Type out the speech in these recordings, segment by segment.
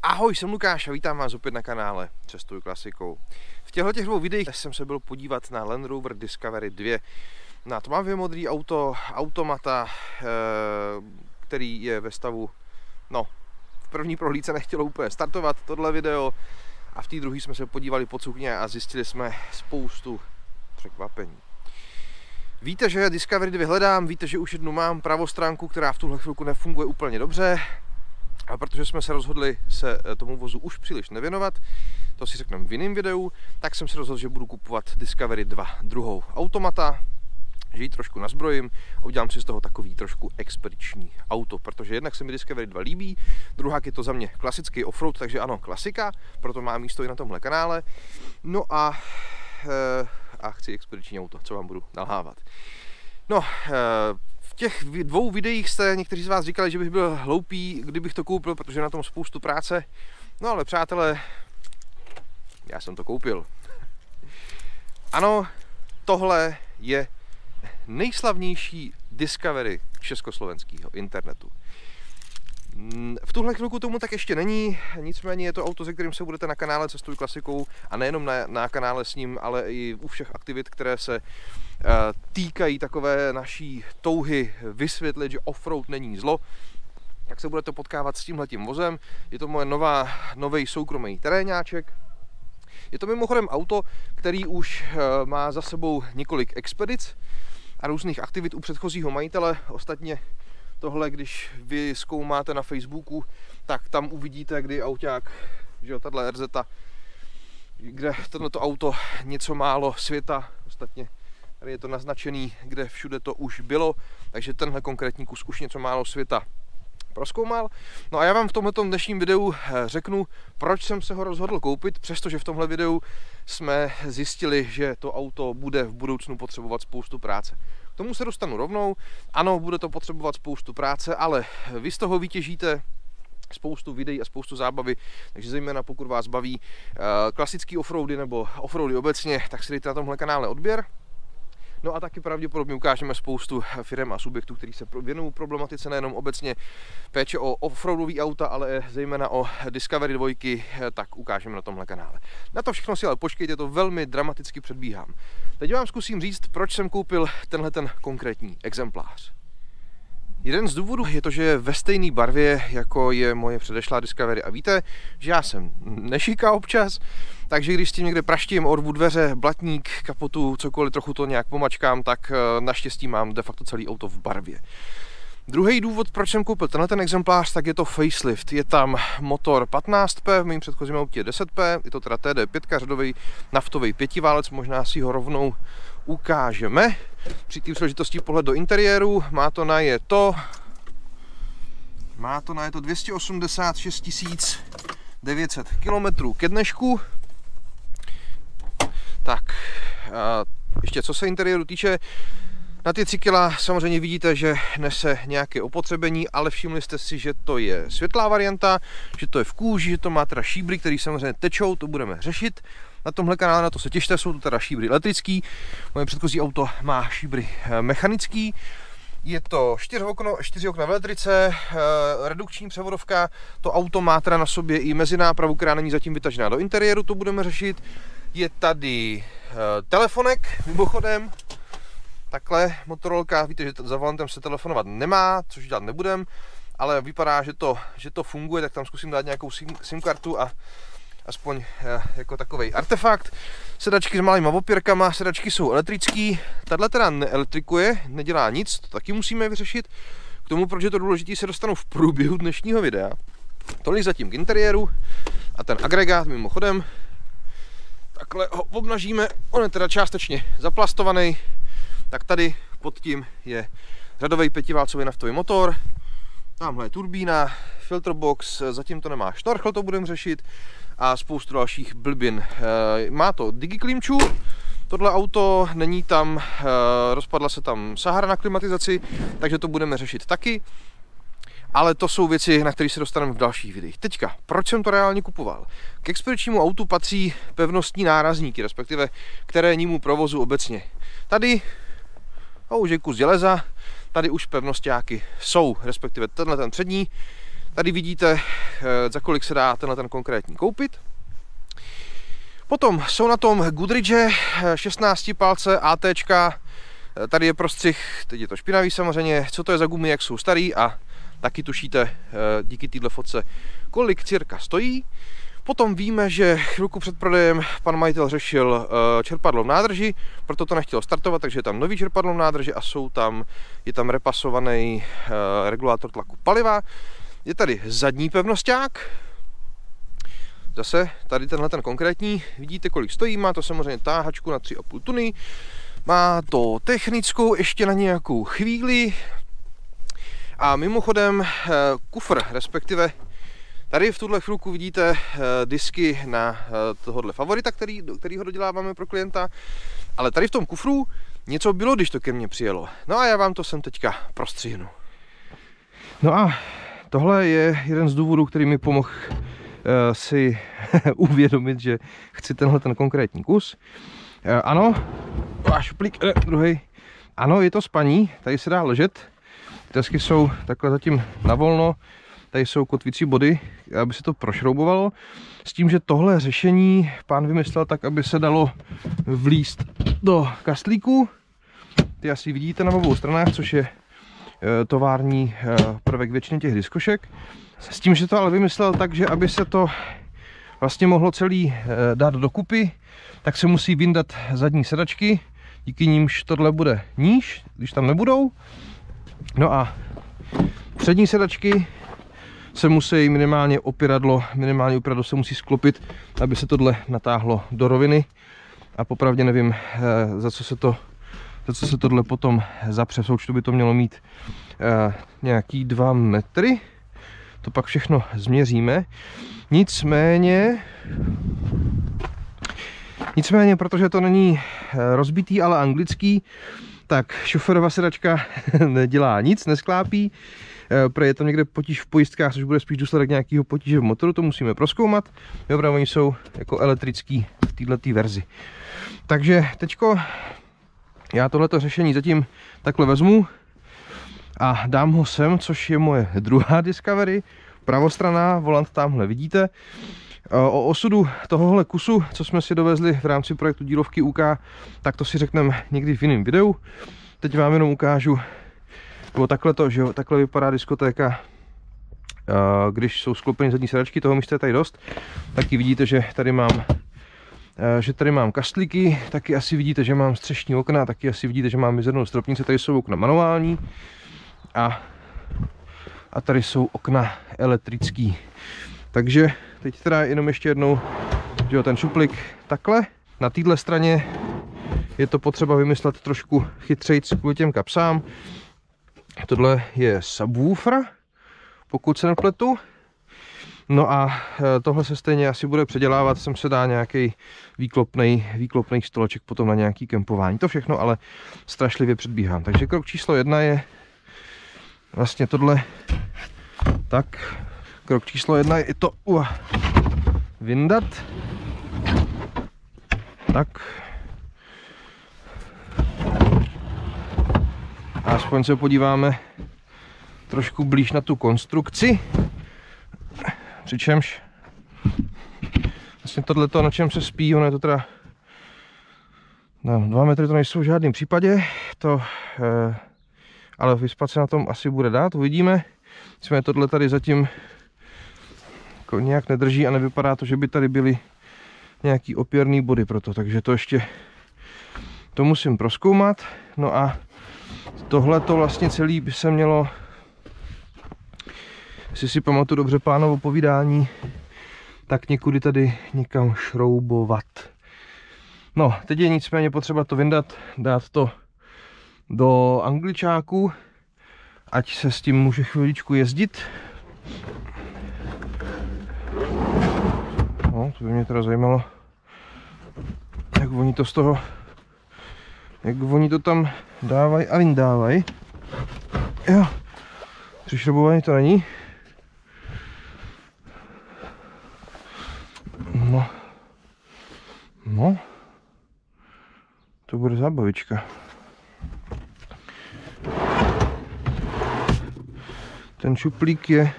Ahoj, jsem Lukáš a vítám vás opět na kanále Cestuj klasikou. V těchto dvou videích jsem se byl podívat na Land Rover Discovery 2. Na tmavě modrý auto, automata, který je ve stavu, no, v první prohlídce nechtělo úplně startovat tohle video a v té druhé jsme se podívali pod sukně a zjistili jsme spoustu překvapení. Víte, že Discovery 2 hledám, víte, že už jednu mám pravostránku, která v tuhle chvilku nefunguje úplně dobře. A protože jsme se rozhodli se tomu vozu už příliš nevěnovat, to si řekneme v jiném videu, tak jsem se rozhodl, že budu kupovat Discovery 2 druhou automata, že ji trošku nazbrojím a udělám si z toho takový trošku expediční auto, protože jednak se mi Discovery 2 líbí, druhá je to za mě klasický offroad, takže ano, klasika, proto má místo i na tomhle kanále. No a chci expediční auto, co vám budu nalhávat. No, v těch dvou videích jste někteří z vás říkali, že bych byl hloupý, kdybych to koupil, protože na tom spoustu práce. No ale přátelé, já jsem to koupil. Ano, tohle je nejslavnější Discovery československého internetu. V tuhle chvilku tomu tak ještě není, nicméně je to auto, se kterým se budete na kanále Cestuj klasikou a nejenom na kanále s ním, ale i u všech aktivit, které se týkají takové naší touhy vysvětlit, že offroad není zlo, tak se budete potkávat s tímhletím vozem. Je to moje nový soukromý terénáček. Je to mimochodem auto, který už má za sebou několik expedic a různých aktivit u předchozího majitele. Ostatně tohle, když vy zkoumáte na Facebooku, tak tam uvidíte, kdy auták, že jo, tato RZ, kde tohleto auto něco málo světa, ostatně tady je to naznačený, kde všude to už bylo, takže tenhle konkrétní kus už něco málo světa prozkoumal. No a já vám v tomto dnešním videu řeknu, proč jsem se ho rozhodl koupit, přestože v tomhle videu jsme zjistili, že to auto bude v budoucnu potřebovat spoustu práce. K tomu se dostanu rovnou. Ano, bude to potřebovat spoustu práce, ale vy z toho vytěžíte spoustu videí a spoustu zábavy, takže zejména pokud vás baví klasický offroady nebo offroady obecně, tak si dejte na tomhle kanále odběr. No a taky pravděpodobně ukážeme spoustu firem a subjektů, kteří se věnují problematice nejenom obecně péče o offroadový auta, ale zejména o Discovery 2, tak ukážeme na tomhle kanále. Na to všechno si ale počkejte, to velmi dramaticky předbíhám. Teď vám zkusím říct, proč jsem koupil tenhle konkrétní exemplář. Jeden z důvodů je to, že je ve stejné barvě, jako je moje předešlá Discovery. A víte, že já jsem nešiká občas, takže když s tím někde praštím, orvu dveře, blatník, kapotu, cokoliv, trochu to nějak pomačkám, tak naštěstí mám de facto celý auto v barvě. Druhý důvod, proč jsem koupil tenhle exemplář, tak je to facelift. Je tam motor 15P, v mém předchozím autě 10P, je to teda TD5, řadový naftový pětiválec, možná si ho rovnou ukážeme. Při té příležitosti pohled do interiéru, má to najeto 286 900 km ke dnešku. Tak, ještě co se interiéru týče, na ty cykla samozřejmě vidíte, že nese nějaké opotřebení, ale všimli jste si, že to je světlá varianta, že to je v kůži, že to má teda šíbry, které samozřejmě tečou, to budeme řešit. Na tomhle kanále na to se těšte, jsou to teda šíbry elektrický, moje předchozí auto má šíbry mechanický. Je to 4 okna v elektrice, redukční převodovka, to auto má teda na sobě i mezinápravu, která není zatím vytažená do interiéru, to budeme řešit. Je tady telefonek, mimochodem, takhle Motorolka, víte, že za volantem se telefonovat nemá, což dělat nebudem, ale vypadá, že to funguje, tak tam zkusím dát nějakou SIM kartu a aspoň jako takovej artefakt. Sedačky s malýma opěrkama, sedačky jsou elektrický, tahle teda neelektrikuje, nedělá nic, to taky musíme vyřešit. K tomu, proč je to důležité, se dostanu v průběhu dnešního videa. Tolik zatím k interiéru a ten agregát mimochodem, takhle ho obnažíme, on je teda částečně zaplastovaný, tak tady pod tím je řadový pětiválcový naftový motor, tamhle je turbína, filterbox, zatím to nemá šnorchl, to budeme řešit a spoustu dalších blbin. Má to DigiKlimču, tohle auto, není tam, rozpadla se tam Sahara na klimatizaci, takže to budeme řešit taky. Ale to jsou věci, na které se dostaneme v dalších videích. Teďka, proč jsem to reálně kupoval? K expedičnímu autu patří pevnostní nárazníky, respektive k terénnímu provozu obecně. Tady už je kus železa, tady už pevnosťáky jsou, respektive tenhle ten přední, Tady vidíte, za kolik se dá ten konkrétní koupit. Potom jsou na tom Goodridge 16 palce ATčka. Tady je prostřih, teď je to špinavý samozřejmě, co to je za gumy, jak jsou starý a taky tušíte díky této fotce, kolik cirka stojí. Potom víme, že chvilku před prodejem pan majitel řešil čerpadlo v nádrži, proto to nechtěl startovat, takže je tam nový čerpadlo v nádrži a je tam repasovaný regulátor tlaku paliva. Je tady zadní pevnosťák. Zase tady tenhle ten konkrétní, vidíte kolik stojí, má to samozřejmě táhačku na 3,5 tuny. Má to technickou ještě na nějakou chvíli. A mimochodem kufr, respektive tady v tuhle chvilku vidíte disky na tohohle favorita, který ho doděláváme pro klienta. Ale tady v tom kufru něco bylo, když to ke mně přijelo. No a já vám to sem teďka prostřihnu. No a tohle je jeden z důvodů, který mi pomohl si uvědomit, že chci ten konkrétní kus. Ano, šuplík, druhý. Ano, je to spaní, tady se dá ležet. Desky jsou takhle zatím na volno, tady jsou kotvící body, aby se to prošroubovalo. S tím, že tohle řešení pán vymyslel tak, aby se dalo vlízt do kastlíku. Ty asi vidíte na obou stranách, což je tovární prvek většiny těch diskošek. S tím, že to ale vymyslel tak, že aby se to vlastně mohlo celý dát dokupy, tak se musí vyndat zadní sedačky, díky nímž tohle bude níž, když tam nebudou. No a přední sedačky se musí minimálně opěradlo se musí sklopit, aby se tohle natáhlo do roviny. A popravdě nevím, za co se tohle potom zapře. V součtu by to mělo mít nějaký 2 metry. To pak všechno změříme. Nicméně, protože to není rozbitý, ale anglický, tak šoferova sedačka nedělá nic, nesklápí. Je to někde potíž v pojistkách, což bude spíš důsledek nějakého potíže v motoru, to musíme prozkoumat. Opravdu oni jsou jako elektrický v této verzi. Takže teďko já tohleto řešení zatím takhle vezmu a dám ho sem, což je moje druhá Discovery. Pravostranná, volant tamhle vidíte. O osudu tohohle kusu, co jsme si dovezli v rámci projektu dílovky UK, tak to si řekneme někdy v jiném videu. Teď vám jenom ukážu, takhle vypadá diskotéka, když jsou sklopeny zadní sedačky, toho místa je tady dost. Taky vidíte, že tady mám kastlíky, taky asi vidíte, že mám střešní okna, taky asi vidíte, že mám mizernou stropnici, tady jsou okna manuální a tady jsou okna elektrický. Takže teď teda jenom ještě jednou, že ten šuplik takhle. Na téhle straně je to potřeba vymyslet trošku chytřejc kvůli těm kapsám. Tohle je subwoofer, pokud se nepletu. No a tohle se stejně asi bude předělávat, sem se dá nějaký výklopný stoleček potom na nějaký kempování. To všechno ale strašlivě předbíhám. Takže krok číslo 1 je vlastně tohle. Tak, krok číslo 1 je to vyndat. Tak. A aspoň se podíváme trošku blíž na tu konstrukci. Přičemž vlastně tohleto, na čem se spí, ono je to teda 2 metry to nejsou v žádném případě, ale vyspat se na tom asi bude dát, uvidíme. Nicméně tohle tady zatím jako nějak nedrží a nevypadá to, že by tady byly nějaký opěrný body pro to, takže to musím prozkoumat. No a tohleto vlastně celý by se mělo, jestli si pamatuju dobře pánovo povídání, tak někudy tady někam šroubovat. No, teď je nicméně potřeba to vyndat, dát to do angličáku, ať se s tím může chviličku jezdit. No, to by mě teda zajímalo, jak oni to tam dávají a vyndávají. Jo, přišrobování to není. No, to bude zábavička. Ten šuplík je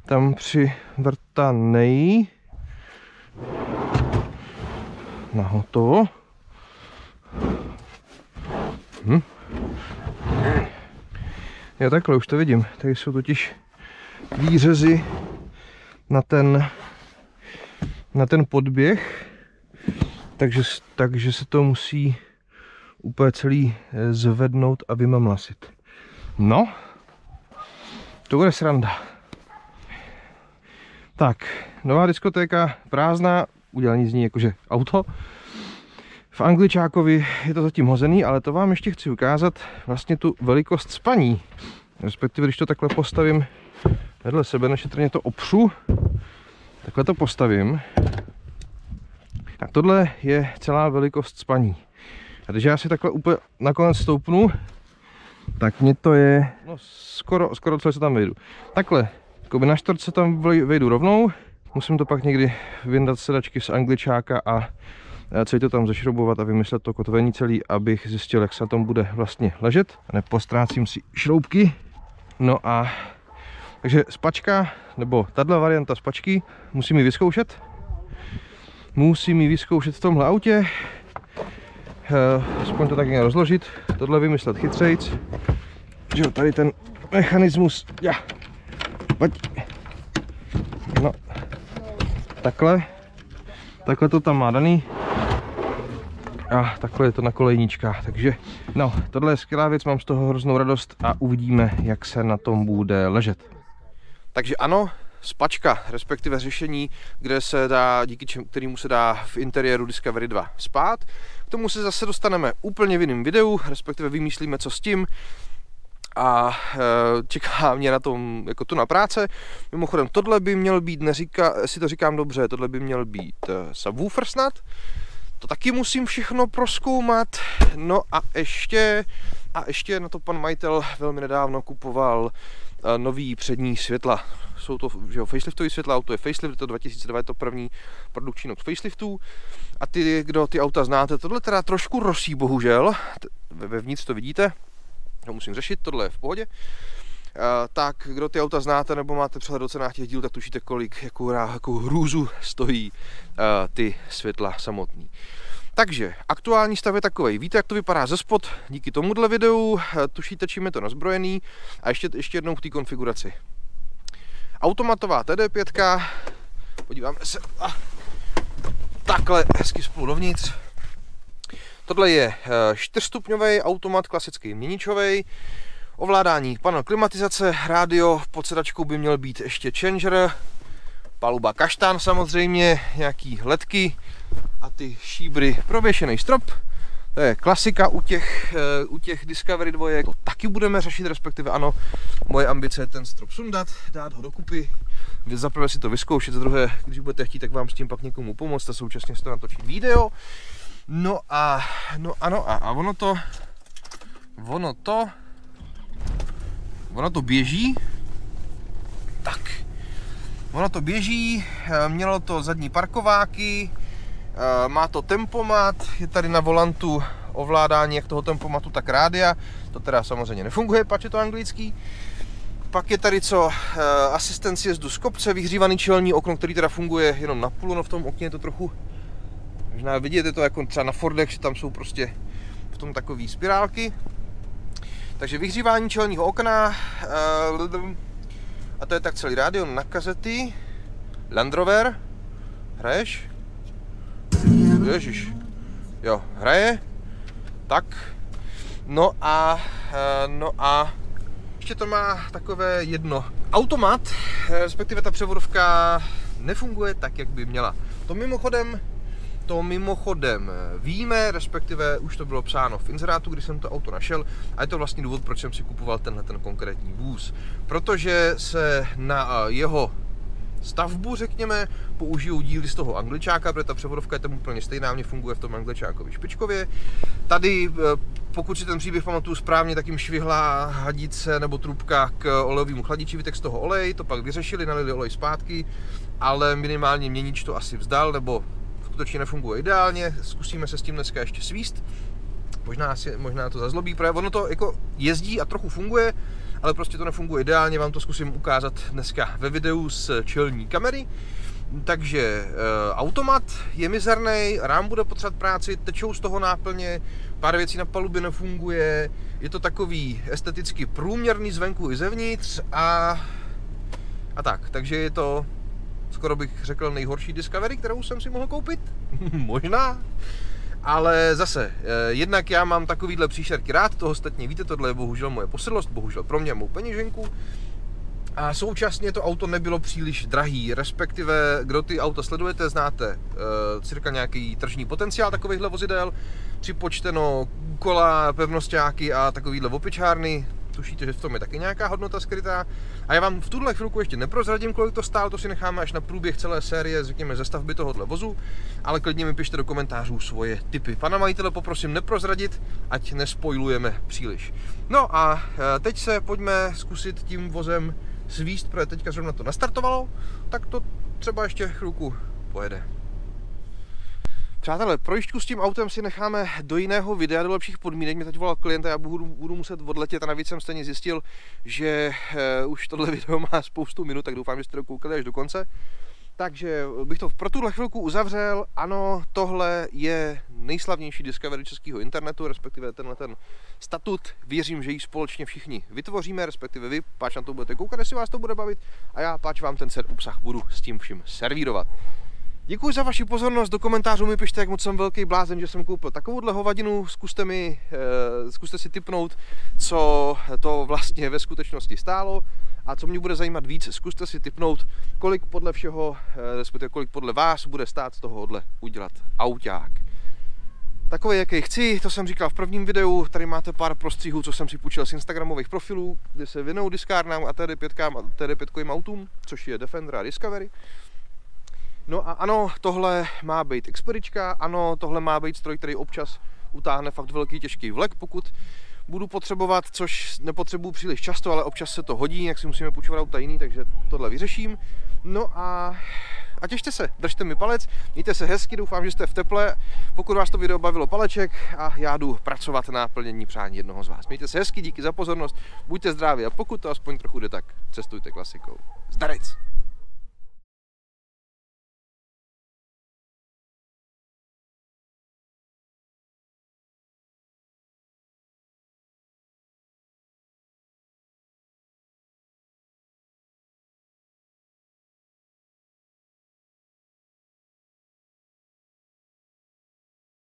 tam přivrtanej. Na hotovo. Jo, takhle už to vidím. Tady jsou totiž výřezy na ten podběh, takže se to musí úplně celý zvednout a vymamlasit. No, to bude sranda. Tak, nová diskotéka prázdná, udělání z ní jakože auto. V angličákovi je to zatím hozený, ale to vám ještě chci ukázat vlastně tu velikost spaní. Respektive, když to takhle postavím vedle sebe, nešetrně to opřu, takhle to postavím. Tak tohle je celá velikost spaní. A když já si takhle úplně nakonec stoupnu, tak mě to je, no skoro celé se tam vejdu. Takhle, jakoby na čtvrt se tam vejdu rovnou, musím to pak někdy vyndat sedačky z angličáka a celý to tam zašroubovat a vymyslet to kotvení celý, abych zjistil, jak se na tom bude vlastně ležet. A nepostrácím si šroubky. No a takže spačka, nebo tato varianta spačky, musím ji vyzkoušet. Musím ji vyzkoušet v tomhle autě. Aspoň to tak nějak rozložit. Tohle vymyslet chytřejc. Že tady ten mechanismus. Pojď. No. Takhle. Takhle to tam má daný. A takhle je to na kolejničkách, takže no, tohle je skvělá věc, mám z toho hroznou radost a uvidíme, jak se na tom bude ležet. Takže ano, spačka, respektive řešení, kde se dá, kterému se dá v interiéru Discovery 2 spát. K tomu se zase dostaneme úplně v jiném videu, respektive vymýšlíme, co s tím. A čeká mě na tom jako tu na práce. Mimochodem, tohle by měl být, jestli to říkám dobře, tohle by měl být subwoofer snad. To taky musím všechno prozkoumat. No a ještě na to pan majitel velmi nedávno kupoval nový přední světla. Jsou to faceliftový světla, auto je facelift, to 2002 je to první produkční noc faceliftů. A ty, kdo ty auta znáte, tohle teda trošku rosí, bohužel. Vevnitř to vidíte, to musím řešit, tohle je v pohodě. Tak kdo ty auta znáte nebo máte přehled o cenách těch dílů, tak tušíte, kolik, jakou hrůzu stojí ty světla samotný. Takže aktuální stav je takový. Víte, jak to vypadá ze spod díky tomuhle videu, tušíte, čím je to nazbrojený. A ještě jednou k té konfiguraci. Automatová TD5, podíváme se takhle hezky spolu dovnitř. Tohle je 4stupňový automat, klasický měničový. Ovládání panel klimatizace, rádio, pod sedačkou by měl být ještě changer, paluba kaštán samozřejmě, nějaký ledky a ty šíbry, prověšený strop. To je klasika u těch Discovery 2, to taky budeme řešit, respektive ano, moje ambice je ten strop sundat, dát ho dokupy, za prvé si to vyzkoušet, za druhé, když budete chtít, tak vám s tím pak někomu pomoct a současně si to natočit video. No a ono to běží, tak, ono to běží, mělo to zadní parkováky, má to tempomat, je tady na volantu ovládání jak toho tempomatu, tak rádia, to teda samozřejmě nefunguje, pač je to anglický. Pak je tady asistent sjezdu z kopce, vyhřívaný čelní okno, který teda funguje jenom na půl, no v tom okně je to trochu, možná vidíte to jako třeba na Fordech, že tam jsou prostě v tom takové spirálky. Takže vyhřívání čelního okna, a to je tak celý rádio na kazety. Land Rover, hraješ? Ježiš, jo, hraje, tak, no a ještě to má takové jedno. Automat, respektive ta převodovka nefunguje tak, jak by měla. To mimochodem víme, respektive už to bylo psáno v inzerátu, když jsem to auto našel, a je to vlastně důvod, proč jsem si kupoval ten konkrétní vůz. Protože se na jeho stavbu, řekněme, použijou díly z toho angličáka, protože ta převodovka je tam úplně stejná, mě funguje v tom angličákovi špičkově. Tady, pokud si ten příběh pamatuju správně, tak jim švihla hadice nebo trubka k olejovému chladiči, vytek z toho olej, to pak vyřešili, nalili olej zpátky, ale minimálně měnič to asi vzdal, nebo skutečně nefunguje ideálně, zkusíme se s tím dneska ještě svíst. Možná to zazlobí, protože ono to jako jezdí a trochu funguje, ale prostě to nefunguje ideálně, vám to zkusím ukázat dneska ve videu z čelní kamery. Takže automat je mizerný, rám bude potřebovat práci, tečou z toho náplně, pár věcí na palubě nefunguje, je to takový esteticky průměrný zvenku i zevnitř a tak, takže je to skoro bych řekl nejhorší Discovery, kterou jsem si mohl koupit, možná, ale zase, jednak já mám takovýhle příšerky rád, to ostatně víte, tohle je bohužel moje posedlost, bohužel pro mě mou peněženku. A současně to auto nebylo příliš drahý, respektive, kdo ty auta sledujete, znáte cirka nějaký tržní potenciál takovýchhle vozidel, připočteno kola, pevnosťáky a takovýhle opičárny, tušíte, že v tom je taky nějaká hodnota skrytá. A já vám v tuhle chvilku ještě neprozradím, kolik to stálo, to si necháme až na průběh celé série, řekněme, ze stavby tohohle vozu, ale klidně mi pište do komentářů svoje tipy. Pana majitele poprosím neprozradit, ať nespoilujeme příliš. No a teď se pojďme zkusit tím vozem svíst, protože teďka zrovna to nastartovalo, tak to třeba ještě chvilku pojede. Přátelé, projížďku s tím autem si necháme do jiného videa, do lepších podmínek. Mě teď volal klient a já budu muset odletět a navíc jsem stejně zjistil, že už tohle video má spoustu minut, tak doufám, že jste to koukali až do konce. Takže bych to pro tuhle chvilku uzavřel. Ano, tohle je nejslavnější Discovery českého internetu, respektive tenhle ten statut. Věřím, že ji společně všichni vytvoříme, respektive vy, páč na to budete koukat, jestli vás to bude bavit, a já, páč vám ten obsah budu s tím vším servírovat. Děkuji za vaši pozornost, do komentářů mi pište, jak moc jsem velký blázen, že jsem koupil takovouhle hovadinu, zkuste si tipnout, co to vlastně ve skutečnosti stálo a co mě bude zajímat víc, zkuste si tipnout, kolik podle všeho, respektive kolik podle vás bude stát z tohohle udělat auták. Takový, jaký chci, to jsem říkal v prvním videu, tady máte pár prostřihů, co jsem si půjčil z instagramových profilů, kde se věnují diskárnám a TD5 autům, což je Defender a Discovery. No a ano, tohle má být Xpedička, ano, tohle má být stroj, který občas utáhne fakt velký těžký vlek, pokud budu potřebovat, což nepotřebuji příliš často, ale občas se to hodí, jak si musíme půjčovat auta jiný, takže tohle vyřeším. No a těšte se, držte mi palec, mějte se hezky, doufám, že jste v teple, pokud vás to video bavilo paleček a já jdu pracovat na plnění přání jednoho z vás. Mějte se hezky, díky za pozornost, buďte zdraví a pokud to aspoň trochu jde, tak cestujte klasikou. Zdarec!